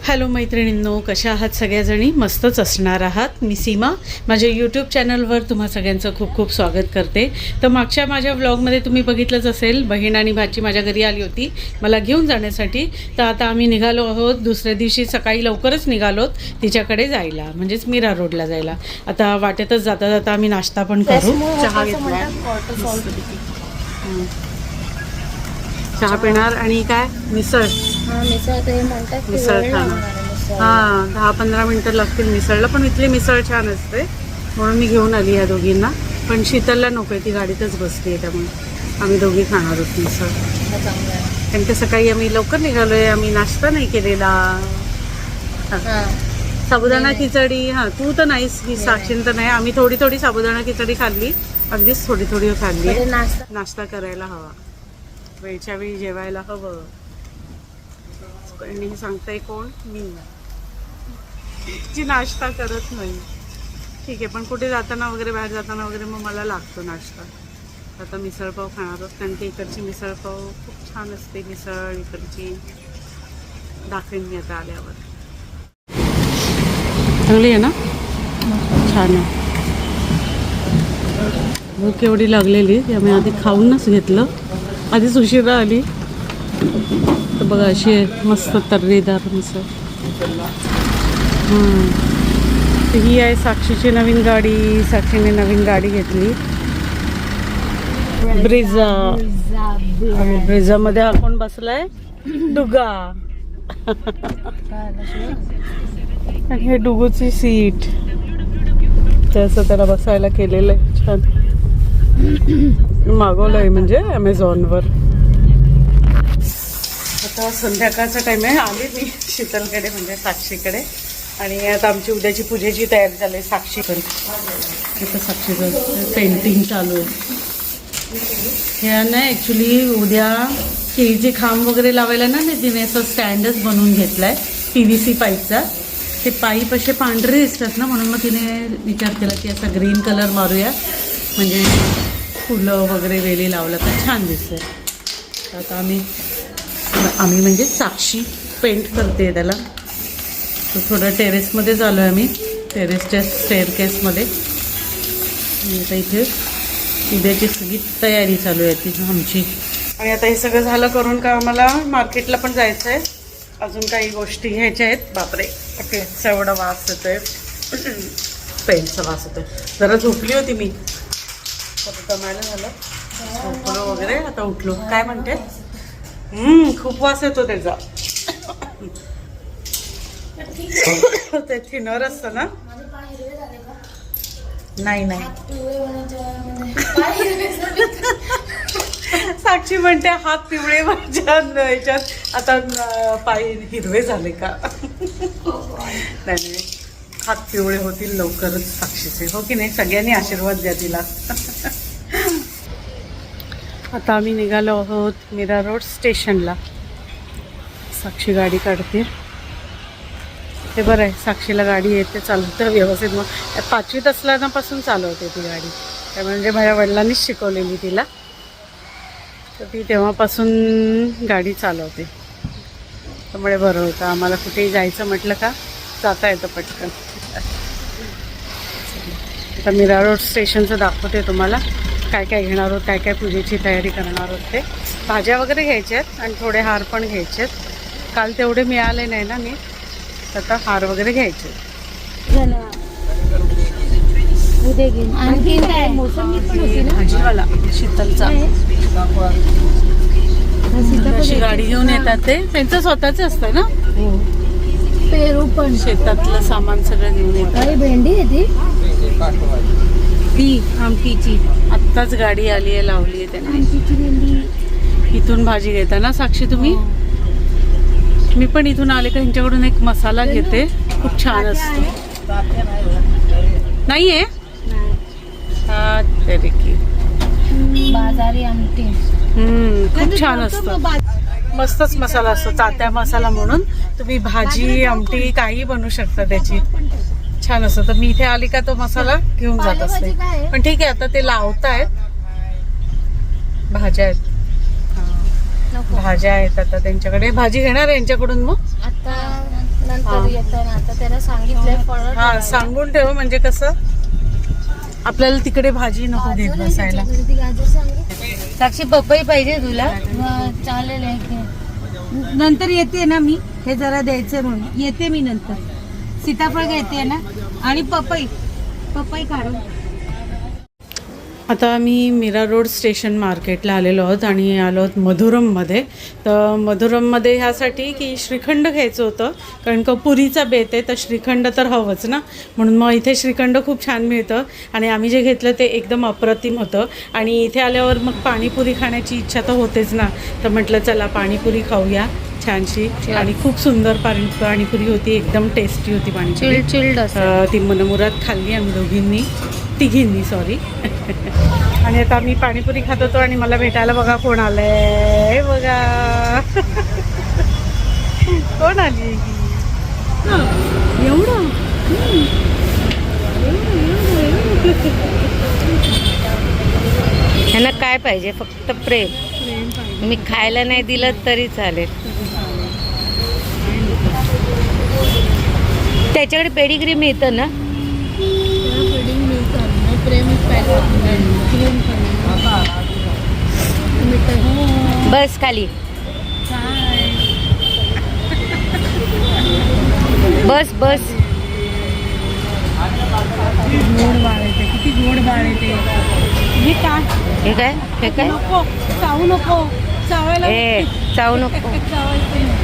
Hello मैत्रिणींनो, कशा आहात सगळ्याजणी? मस्तच असणार आहात. मी सीमा माझ्या यूट्यूब चॅनलवर तुम्हा सगळ्यांचं खूप खूप स्वागत करते. तर मागच्या माझ्या व्लॉगमध्ये तुम्ही बघितलंच असेल, बहीण आणि भाची माझ्या घरी आली होती मला घेऊन जाण्यासाठी. तर आता आम्ही निघालो आहोत. दुसऱ्या दिवशी सकाळी लवकरच निघालोत तिच्याकडे जायला, म्हणजेच मीरा रोडला जायला. आता वाटेतच जाता जाता आम्ही नाश्ता पण करू. चहा घेतला, चहा पिणार आणि काय मिसळ. मिसळ खाणार. हां, 10-15 मिनटं लागतील मिसळला, पण इथली मिसळ छान असते म्हणून मी घेऊन आली ह्या दोघींना. पण शीतलला नको आहे, ती गाडीतच बसते, त्यामुळे आम्ही दोघी खाणार आहोत मिसळ. कारण की सकाळी आम्ही लवकर निघालो आहे, आम्ही नाश्ता नाही केलेला. साबुदाणा खिचडी, हां तू तर नाहीस, ही साक्षीन तर नाही. आम्ही थोडी थोडी साबुदाणा खिचडी खाल्ली, अगदीच थोडी थोडी खाल्ली. नाश्ता करायला हवा, वेळच्या वेळी जेवायला हवं. आणि सांगताय कोण? मी जी नाश्ता करत नाही. ठीक आहे, पण कुठे जाताना वगैरे, बाहेर जाताना वगैरे मग मला लागतो नाश्ता. आता मिसळपाव खाणार आहोत, कारण की इकडची मिसळपाव खूप छान असते. मिसळ इकडची दाखवेन मी आता आल्यावर. चांगली आहे ना? छान आहे. भूक एवढी लागलेली त्यामुळे आधी खाऊनच घेतलं. आधीच उशिरा आली. तर बघा अशी आहे मस्त तर्रीदार मिसळ. तर ही आहे साक्षीची नवीन गाडी. साक्षीने नवीन गाडी घेतली, ब्रिझा. आणि ब्रिझामध्ये हा कोण बसलाय? डुगा. आणि हे डुगूची सीट, त्याचं त्याला बसायला केलेलं आहे. छान मागवलं आहे म्हणजे ॲमेझॉनवर. आता संध्याकाळचा टाईम आहे. आले मी शीतलकडे म्हणजे साक्षीकडे, आणि आता आमची उद्याची पूजेची तयारी झाली आहे. साक्षी पण इथं साक्षीचं पेंटिंग चालू आहे. ह्या ना ॲक्च्युली उद्या केळीचे खांब वगैरे लावायला ना तिने असं स्टँडच बनवून घेतला आहे PVC पाईपचा. ते पाईप असे पांढरे दिसतात ना, म्हणून मग तिने विचार केला की असा ग्रीन कलर मारूया, म्हणजे फुलं वगैरे वेली लावलं तर छान दिसतंय. तर आता आम्ही म्हणजे साक्षी पेंट करते त्याला. तर थोडं टेरेसमध्ये झालो आहे आम्ही, टेरेसच्या स्टेअरकेसमध्ये. आता इथे उद्याची सगळी तयारी चालू आहे ती आमची. आणि आता हे सगळं झालं करून का आम्हाला मार्केटला पण जायचं आहे. अजून काही गोष्टी घ्यायच्या आहेत. बापरे, पेंटचा एवढा वास येतोय, पेंटचा वास येतोय. जरा झोपली होती मी, दमायला झालं, झोपलो वगैरे, आता उठलो. काय म्हणते? खूप वास येतो त्याचा. ते थिनर असतं ना. नाही नाही, साक्षी म्हणते हात पिवळे याच्यात आता पाय हिरवे झाले का? नाही, हात पिवळे होतील लवकरच साक्षीचे, हो की नाही? सगळ्यांनी आशीर्वाद द्या तिला. आता आम्ही निघालो आहोत मीरा रोड स्टेशनला. साक्षी गाडी काढते. ते बरं आहे, साक्षीला गाडी येते, चालतं व्यवस्थित. मग 5वीत असल्यापासून चालवते ती गाडी, त्यामुळे म्हणजे माझ्या वडिलांनीच शिकवलेली तिला. तर ती तेव्हापासून गाडी चालवते, त्यामुळे बरं होतं. आम्हाला कुठेही जायचं म्हटलं का जाता येतं पटकन. आता मीरा रोड स्टेशनचं दाखवते तुम्हाला, काय काय घेणार आहोत, काय काय पूजेची तयारी करणार आहोत. ते भाज्या वगैरे घ्यायच्या आहेत आणि थोडे हार पण घ्यायचे आहेत. काल तेवढे मिळाले नाही ना मी, आता हार वगैरे घ्यायचे. भाजीवाला शीतलचा अशी गाडी घेऊन येतात. ते त्यांचं स्वतःच असतं ना, पेरू पण शेतातलं सामान सगळं घेऊन येतात. भेंडी आहे ती आमटीची, आत्ताच गाडी आली आहे, लावली आहे त्यांनी. इथून भाजी घेता ना साक्षी तुम्ही? मी पण इथून आले का ह्यांच्याकडून एक मसाला घेते, खूप छान असतो. नाहीये बाजारी आमटी, खूप छान असतं. मस्तच मसाला असतो, तात्या मसाला म्हणून. तुम्ही भाजी आमटी काही बनवू शकता त्याची, छान असतं. तर मी इथे आली का तो मसाला घेऊन जात असते. पण ठीक आहे, आता ते लावतायत. भाज्या आहेत, भाज्या आहेत आता त्यांच्याकडे. भाजी घेणार आहे यांच्याकडून मग? आता तर येताना आता त्याला सांगितलंय फळं हा सांगून ठेव, म्हणजे कसं आपल्याला तिकडे भाजी नको देत बसायला. गाजर सांगे. साक्षी पपई पाहिजे तुला? चालेल आहे की. नंतर येते ना मी, हे जरा द्यायचं म्हणून येते मी नंतर. सीताफळ घेते ना आणि पपई काढून. आता आम्ही मीरा रोड स्टेशन मार्केटला आलेलो आहोत आणि आलो आहोत मधुरममध्ये. तर मधुरममध्ये ह्यासाठी की श्रीखंड घ्यायचं होतं, कारण का पुरीचा बेत आहे तर श्रीखंड तर हवंच ना, म्हणून मग इथे श्रीखंड खूप छान मिळतं आणि आम्ही जे घेतलं ते एकदम अप्रतिम होतं. आणि इथे आल्यावर मग पाणीपुरी खाण्याची इच्छा तर होतेच ना, तर म्हटलं चला पाणीपुरी खाऊया छानशी. आणि खूप सुंदर पाणीपुरी होती, एकदम टेस्टी होती पाणीपुरी. चिल्ड ती मनमुरात खाल्ली आम्ही तिघींनी सॉरी. आणि आता मी पाणीपुरी खात होतो आणि मला भेटायला बघा कोण आलंय बघा. कोण आली एवढं ह्यांना काय पाहिजे? फक्त प्रेम. मी खायला नाही दिलं तरी चालेल. त्याच्याकडे पेडिग्री मिळतं ना? बस खाली बस बस. गोड बाळ येते, किती गोड बाळ येते. हे काय हे काय? हे काय? नको चावू नको, चावायला ए चावू नको. चावायचं नाही.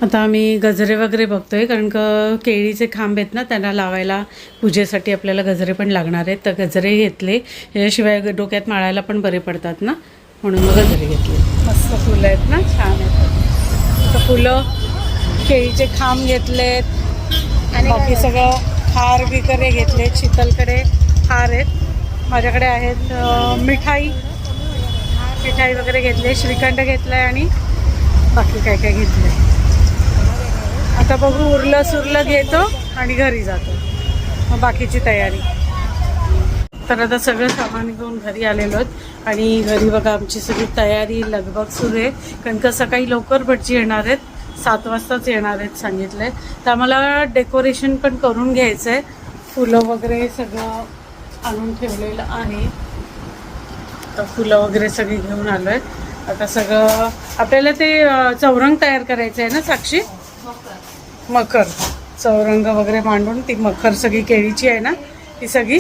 आता आम्ही गजरे वगैरे बघतोय, कारण का केळीचे खांब आहेत ना त्यांना लावायला पूजेसाठी आपल्याला गजरे पण लागणार आहेत. तर गजरे घेतले, याशिवाय डोक्यात माळायला पण बरे पडतात ना, म्हणून मग गजरे घेतले. मस्त फुलं आहेत ना, छान आहेत. तर फुलं, केळीचे खांब घेतलेत, बाकी सगळं हार वगैरे घेतलेत. शीतलकडे हार आहेत, माझ्याकडे आहेत मिठाई वगैरे घेतले, श्रीखंड घेतलाय आणि बाकी काय काय घेतलंय. आता बघू, उरलं सुरलं घेतो आणि घरी जातो, मग बाकीची तयारी. तर आता सगळं सामान घेऊन घरी आलेलो आहोत आणि घरी बघा आमची सगळी तयारी लगबग सुरू आहे, कारण का सकाळी लवकर भटजी येणार आहेत, 7 वाजताच येणार आहेत सांगितलं आहे. तर आम्हाला डेकोरेशन पण करून घ्यायचं आहे, फुलं वगैरे सगळं आणून ठेवलेलं आहे. तर फुलं वगैरे सगळी घेऊन आलो आहे. आता सगळं आपल्याला ते चौरंग तयार करायचं आहे ना साक्षी, मकर चौरंग वगैरे मांडून ती मखर सगळी केळीची आहे ना ती सगळी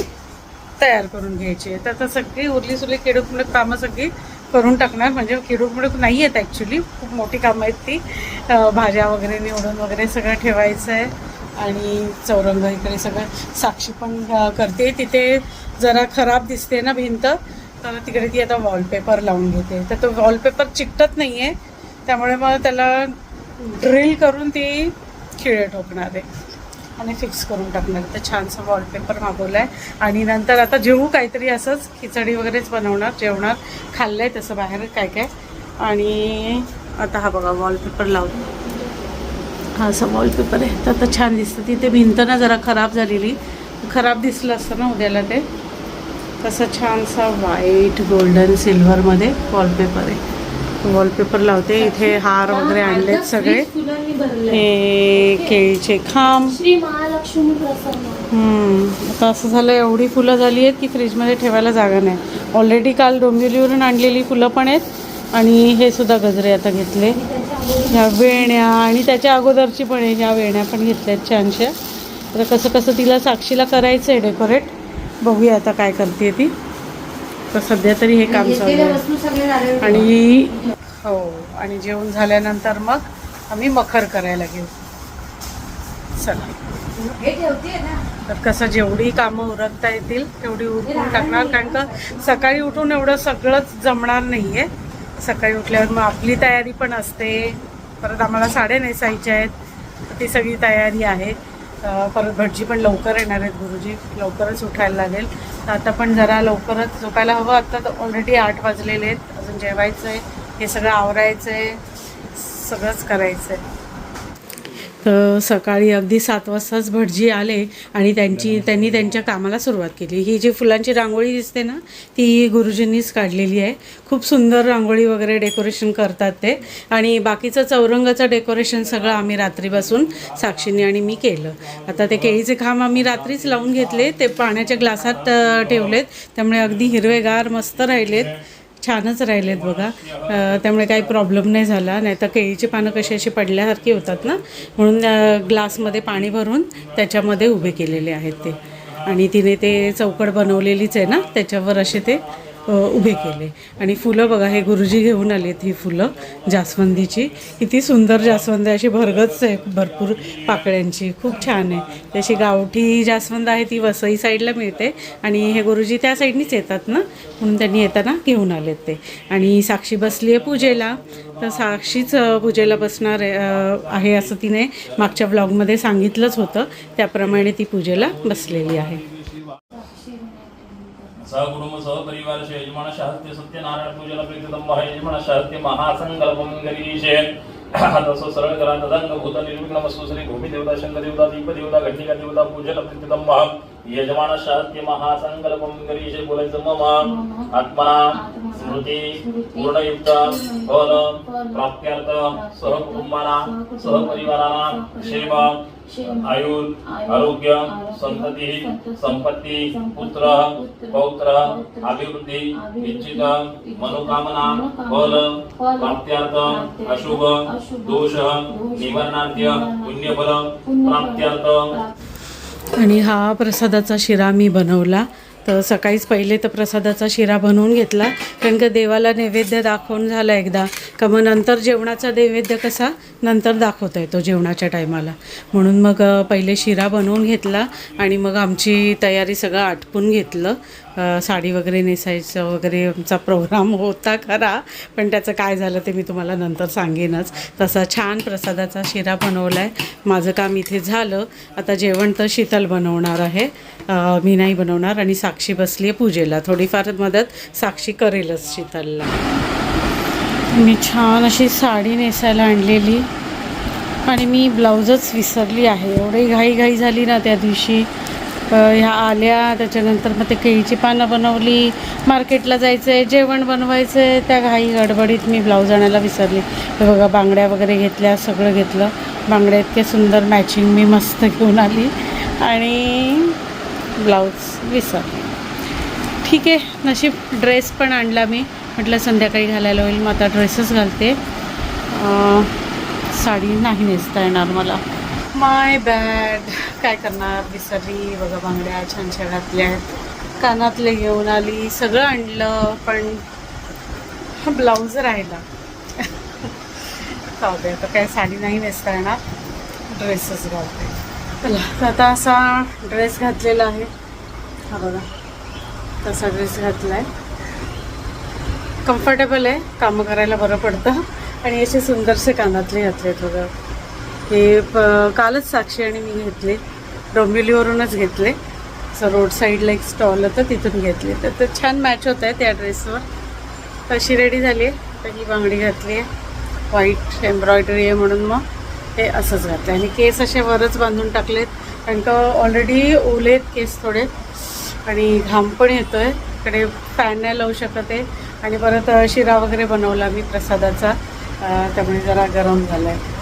तयार करून घ्यायची आहे. तर आता सगळी उरली सुरली किडूकमुडक कामं सगळी करून टाकणार, म्हणजे किडूकमुडक नाही आहेत ॲक्च्युली, खूप मोठी कामं आहेत ती. भाज्या वगैरे निवडून वगैरे सगळं ठेवायचं आहे आणि चौरंग इकडे सगळं साक्षी पण करते. तिथे जरा खराब दिसते ना भिंत, तर तिकडे ती आता वॉलपेपर लावून घेते. तर तो वॉलपेपर चिकटत नाही आहे, त्यामुळे मग त्याला ड्रिल करून ती खिळे ठोकणार आहे आणि फिक्स करून टाकणार. तर छानसा वॉलपेपर मागवला आहे आणि नंतर आता जेवू काहीतरी असंच खिचडी वगैरेच बनवणार, जेवणार. खाल्लं आहे तसं बाहेर काय काय. आणि आता हा बघा वॉलपेपर लावतो, हा असा वॉलपेपर आहे. तर आता छान दिसतं. तिथे भिंत ना जरा खराब झालेली, खराब दिसलं असतं ना उद्याला ते. तसं छानसा व्हाईट गोल्डन सिल्वरमध्ये वॉलपेपर आहे. वॉलपेपर लावते. इथे हार वगैरे आणलेत सगळे, हे केळीचे खांब. आता असं झालं, एवढी फुलं झाली आहेत की फ्रीजमध्ये ठेवायला जागा नाही. ऑलरेडी काल डोंबिवलीवरून आणलेली फुलं पण आहेत आणि हे सुद्धा गजरे आता घेतले. ह्या वेण्या आणि त्याच्या अगोदरची पण आहे, ह्या वेण्या पण घेतल्यात छानशा. आता कसं कसं तिला साक्षीला करायचं आहे डेकोरेट, बघूया आता काय करते ती. तर सध्या तरी हे काम चालू आहे. आणि हो, आणि जेवण झाल्यानंतर मग आम्ही मखर करायला घेऊ. चला, तर कसं जेवढी कामं उरकता येतील तेवढी उरकून टाकणार, कारण का सकाळी उठून एवढं सगळंच जमणार नाही आहे. सकाळी उठल्यावर मग आपली तयारी पण असते, परत आम्हाला साड्या नेसायच्या आहेत, ती सगळी तयारी आहे. परत भटजी पण लवकर येणार आहेत, गुरुजी लवकरच उठायला लागेल. तर आता पण जरा लवकरच झोपायला हवं. आता तर ऑलरेडी 8 वाजलेले आहेत, अजून जेवायचं आहे, हे सगळं आवरायचं आहे, सगळंच करायचं आहे. तर सकाळी अगदी 7 वाजताच भटजी आले आणि त्यांनी त्यांच्या कामाला सुरुवात केली. ही जी फुलांची रांगोळी दिसते ना, ती गुरुजींनीच काढलेली आहे. खूप सुंदर रांगोळी वगैरे डेकोरेशन करतात ते. आणि बाकीचं चौरंगाचं डेकोरेशन सगळं आम्ही रात्री बसून साक्षीने आणि मी केलं. आता ते केळीचे खांब आम्ही रात्रीच लावून घेतले, ते पाण्याच्या ग्लासात ठेवलेत, त्यामुळे अगदी हिरवेगार मस्त राहिलेत, छानच राहिलेत बघा. त्यामुळे काही प्रॉब्लेम नाही झाला. नाही तर केळीची पानं कशी अशी पडल्यासारखी होतात ना, म्हणून ग्लासमध्ये पाणी भरून त्याच्यामध्ये उभे केलेले आहेत ते. आणि तिने ते चौकट बनवलेलीच आहे ना, त्याच्यावर असे ते उभे केले. आणि फुलं बघा, हे गुरुजी घेऊन आलेत ही फुलं जास्वंदीची. किती सुंदर जास्वंद आहे, अशी भरगच आहे, भरपूर पाकळ्यांची, खूप छान आहे. तशी गावठी जास्वंद आहे ती वसई साईडला मिळते आणि हे गुरुजी त्या साईडनीच येतात ना, म्हणून त्यांनी येताना घेऊन आलेत ते. आणि साक्षी बसली आहे पूजेला. तर साक्षीच पूजेला बसणार आहे असं तिने मागच्या व्लॉगमध्ये सांगितलंच होतं, त्याप्रमाणे ती पूजेला बसलेली आहे. सहकुटुंब सहपरिवार यजमान शास्त्य सत्यनारायण पूजन प्रीतम यजमान शास्त्य महासंकल्पम गरीशे तसं सरळ करा. तदंग भूत निर्विघ्न वस्तु श्री भूमी देवता शंकर देवता दीप देवता घंटिका देवता पूजन प्रीतम यजमान शास्त्य महासंकल्पम गरीशे. बोलायचं मम आत्मा स्मृती पूर्णयुक्त फल प्राप्त्यार्थ सहकुटुंबाला सहपरिवाराला क्षेम आयुर आरोग्य संतती संपत्ती पुत्र पौत्र अभिवृद्धी इच्छित मनोकामना फल प्राप्त्यार्थ अशुभ दोष निवारणार्थ पुण्यफल प्राप्त्यार्थ. आणि हा प्रसादाचा शिरा मी बनवला. तर सकाळीच पहिले तर प्रसादाचा शिरा बनवून घेतला, कारण का देवाला नैवेद्य दाखवून झाला एकदा का मग नंतर जेवणाचा नैवेद्य कसा नंतर दाखवता येतो जेवणाच्या टायमाला, म्हणून मग पहिले शिरा बनवून घेतला. आणि मग आमची तयारी सगळं आटपून घेतलं. साडी वगैरे नेसायचं वगैरे आमचा प्रोग्राम होता खरा, पण त्याचं काय झालं ते मी तुम्हाला नंतर सांगेनच. तसा छान प्रसादाचा शिरा बनवला आहे. माझं काम इथे झालं. आता जेवण तर शीतल बनवणार आहे, मी नाही बनवणार. आणि साक्षी बसली आहे पूजेला, थोडीफार मदत साक्षी करेलच शीतलला. मी छान अशी साडी नेसायला आणलेली आणि मी ब्लाऊजच विसरली आहे. एवढी घाई झाली ना त्या दिवशी. ह्या आल्या त्याच्यानंतर मग ते केळीची पानं बनवली, मार्केटला जायचं आहे, जेवण बनवायचं आहे, त्या घाई गडबडीत मी ब्लाऊज आणायला विसरली. हे बघा, बांगड्या वगैरे घेतल्या, सगळं घेतलं. बांगड्या इतके सुंदर मॅचिंग मी मस्त घेऊन आली आणि ब्लाऊज विसरली. ठीक आहे, नशीब ड्रेस पण आणला मी, म्हटलं संध्याकाळी घालायला होईल, मग आता ड्रेसच घालते. साडी नाही नेसता येणार मला, माय बॅड. काय करणार, विसरली. बघा, बांगड्या छानशा घातल्या आहेत, कानातले घेऊन आली, सगळं आणलं, पण ब्लाऊज राहिला. जाऊ दे, आता काय साडी नाही नेसता येणार, ड्रेसच घालते. चला, आता असा ड्रेस घातलेला आहे, हा बघा तसा ड्रेस घातला आहे. कम्फर्टेबल आहे, कामं करायला बरं पडतं. आणि असे सुंदरसे कानातले घातले आहेत बघा. हे कालच साक्षी आणि मी घेतले, डोंबिवलीवरूनच घेतले. असं रोड साईडला एक स्टॉल होतं, तिथून घेतले. तर ते छान मॅच होत आहे त्या ड्रेसवर. तशी रेडी झाली आहे. तर ही बांगडी घातली आहे, व्हाईट एम्ब्रॉयडरी आहे म्हणून मग हे असंच घातलं. आणि केस असे वरच बांधून टाकलेत, कारण का ऑलरेडी ओलेत केस थोडे आणि घाम पण येतो आहे. इकडे फॅन नाही लावू शकत आहे. आणि परत शिरा वगैरे बनवला मी प्रसादाचा, त्यामुळे जरा गरम झालं आहे.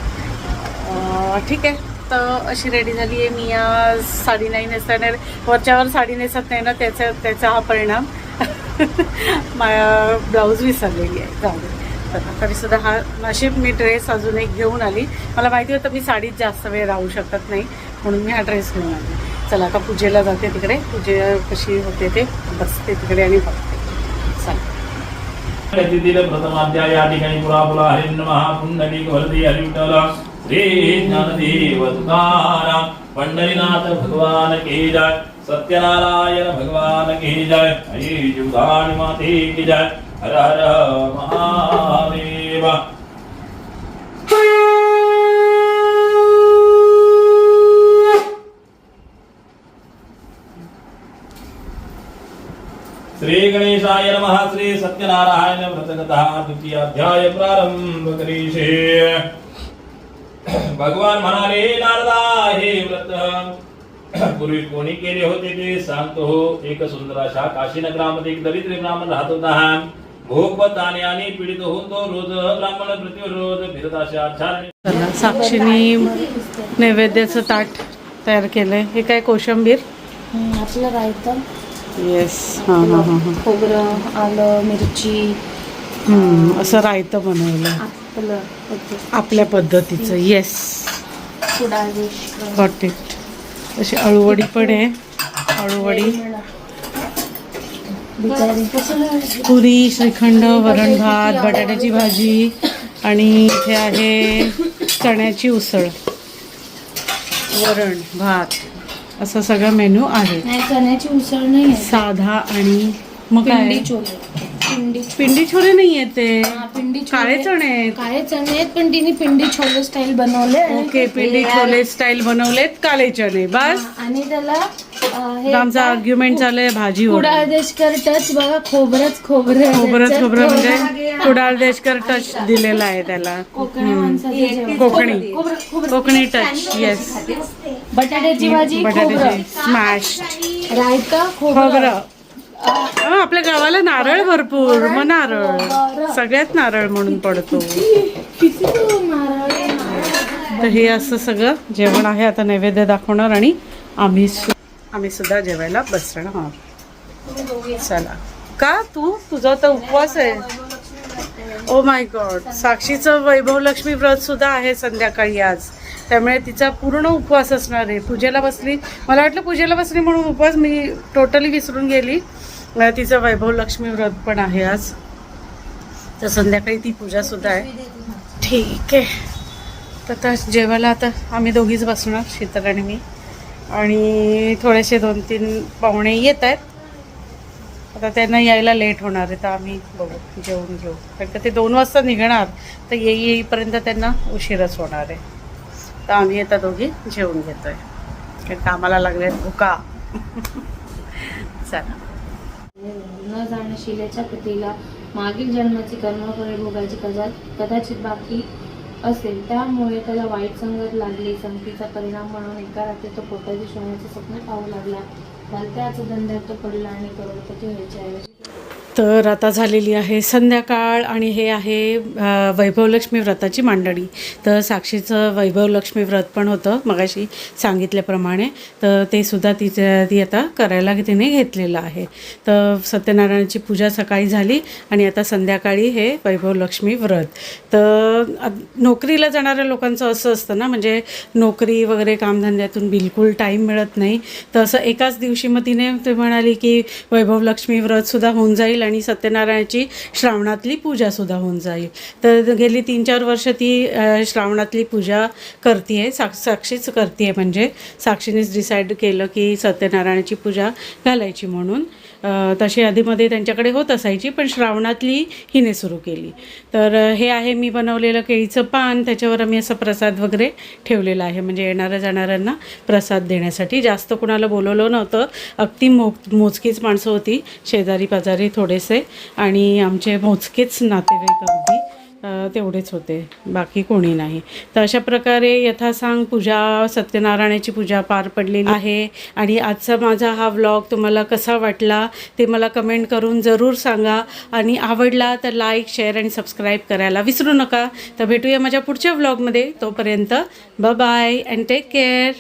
ठीक आहे, तर अशी रेडी झाली आहे मी. साडी नाही नेसता येणार, वरच्यावर साडी नेसत नाही ना, त्याचा हा परिणाम. ब्लाऊज विसरलेली आहे, जाऊ दे. तरीसुद्धा हा नशीब मी ड्रेस अजून एक घेऊन आली. मला माहिती होतं मी साडीत जास्त वेळ राहू शकत नाही, म्हणून मी हा ड्रेस घेऊन आली. चला, आता पूजेला जाते. तिकडे पूजा कशी होते ते बसते तिकडे आणि बघते. चला. प्रथमाध्याय या ठिकाणी पुरापुरा हरिण महापुंडलिक वरदी हरिविठ्ठल श्री ज्ञानदेव तुकाराम पंढरीनाथ भगवान की जय. सत्यनारायण भगवान की जय. आई जुगाणी माते की जय. हर हर महादेव. श्री गणेशाय नमः. श्री सत्यनारायण व्रतकथा द्वितीय अध्याय प्रारंभ करीषे. भगवान म्हणाले नारदा हे व्रत पूर्वी कोणी केले होते ते सांगतो हो. एक सुंदर अशा काशी नगरामध्ये एक दरिद्र ब्राह्मण राहत होता. भोगवताने आणि पीडित होऊन तो रोज ब्राह्मण प्रतिरोध फिरत अशा छान. चला, साक्षीने नैवेद्याचं ताट तयार केलंय. हे काय कोशिंबीर? आपलं रायतं, येस. हां हां हां हां. खोबरं, आलं, मिरची, असं रायतं बनवलं आपलं आपल्या पद्धतीचं. Yes, Kudal, got it. अशी अळूवडी पण आहे. अळूवडी, पुरी, श्रीखंड, वरण भात, बटाट्याची भाजी आणि इथे आहे चण्याची उसळ, वरण भात, असं सगळं मेनू आहे. नाही चण्याची उसळ नाही आहे, साधा. आणि मग काय? पिंडी छोले. पिंडी छोले नाही आहेत ते, पिंडी काळे चणे आहेत. काळे चणे आहेत, पण तिने पिंडी छोले स्टाईल बनवले. ओके, पिंडी छोले स्टाईल बनवलेत, काळे चणे. बस, आणि त्याला आमचा आर्ग्युमेंट झालंय भाजी कुडाळ देशकर टच बघा. खोबरं म्हणजे कुडाळ देशकर टच दिलेला आहे त्याला. कोकणी माणसाचं कोकणी टच. येस. बटाट्याची भाजी, बटाट्याची स्मॅश, रायता, खोबरं. आपल्या गावाला नारळ भरपूर, मग नारळ सगळ्यात नारळ म्हणून पडतो. तर हे असं सगळं जेवण आहे. आता नैवेद्य दाखवणार आणि आम्ही सुद्धा जेवायला बसणार आहोत. चला. का तुझा तर उपवास आहे? Oh my God. साक्षीचं वैभव लक्ष्मी व्रत सुद्धा आहे संध्याकाळी आज, त्यामुळे तिचा पूर्ण उपवास असणार आहे. पूजेला बसली, मला वाटलं पूजेला बसली म्हणून उपवास, मी टोटली विसरून गेली. तिचं वैभव लक्ष्मी व्रत पण आहे आज, तर संध्याकाळी ती पूजा सुद्धा आहे. ठीक आहे. तर आता जेवायला आता आम्ही दोघीच बसणार, शीतल आणि मी, आणि थोडेसे 2-3 पाहुणे येत आहेत. आता त्यांना यायला लेट होणार आहे, तर आम्ही बघू, जेवून घेऊ. कारण का ते 2 वाजता निघणार, तर येईपर्यंत त्यांना उशीरच होणार आहे. तर आम्ही आता दोघी जेवून घेतोय, कारण कामाला लागले भुका. चला. न जाणे शिलेच्या पतीला मागील जन्माची कर्मफळे भोगायची कदाचित बाकी असेल, त्यामुळे त्याला वाईट संगत लागली. संगतीचा परिणाम म्हणून एका रात्री तो पोटाची सोन्याचे स्वप्न पाहू लागला. त्याच धंद्यात तो पडला आणि करोडपती व्हायचे ऐवजी. तर आता झालेली आहे संध्याकाळ आणि हे आहे वैभवलक्ष्मी व्रताची मांडणी. तर साक्षीचं वैभवलक्ष्मी व्रत पण होतं मगाशी सांगितल्याप्रमाणे, तर ते सुद्धा ती आता करायला तिने घेतलेलं आहे. तर सत्यनारायणाची पूजा सकाळी झाली आणि आता संध्याकाळी हे वैभवलक्ष्मी व्रत. तर नोकरीला जाणाऱ्या लोकांचं असं असतं ना, म्हणजे नोकरी वगैरे कामधंद्यातून बिलकुल टाईम मिळत नाही. तर असं एकाच दिवशी मग तिने ते म्हणाली की वैभवलक्ष्मी व्रतसुद्धा होऊन जाईल आणि सत्यनारायणाची श्रावणातली पूजासुद्धा होऊन जाईल. तर गेली 3-4 वर्ष ती श्रावणातली पूजा करते आहे, साक्षीच करते आहे. म्हणजे साक्षीनेच डिसाईड केलं की सत्यनारायणाची पूजा घालायची म्हणून. तशी आधीमध्ये त्यांच्याकडे होत असायची, पण श्रावणातली हिने सुरू केली. तर हे आहे मी बनवलेलं केळीचं पान, त्याच्यावर आम्ही असं प्रसाद वगैरे ठेवलेला आहे, म्हणजे येणाऱ्या जाणाऱ्यांना प्रसाद देण्यासाठी. जास्त कुणाला बोलवलं नव्हतं, अगदी मोजकीच माणसं होती, शेजारी पाजारी थोडेसे आणि आमचे मोजकेच नातेवाईक, अगदी तेवढेच होते, बाकी कोणी नाही. तर अशा प्रकारे यथासांग पूजा, सत्यनारायणाची पूजा पार पडलेली आहे. आणि आजचा माझा हा व्लॉग तुम्हाला कसा वाटला ते मला कमेंट करून जरूर सांगा, आणि आवडला तर लाईक, शेअर आणि सबस्क्राईब करायला विसरू नका. तर भेटूया माझ्या पुढच्या व्लॉगमध्ये. तोपर्यंत bye bye and take care.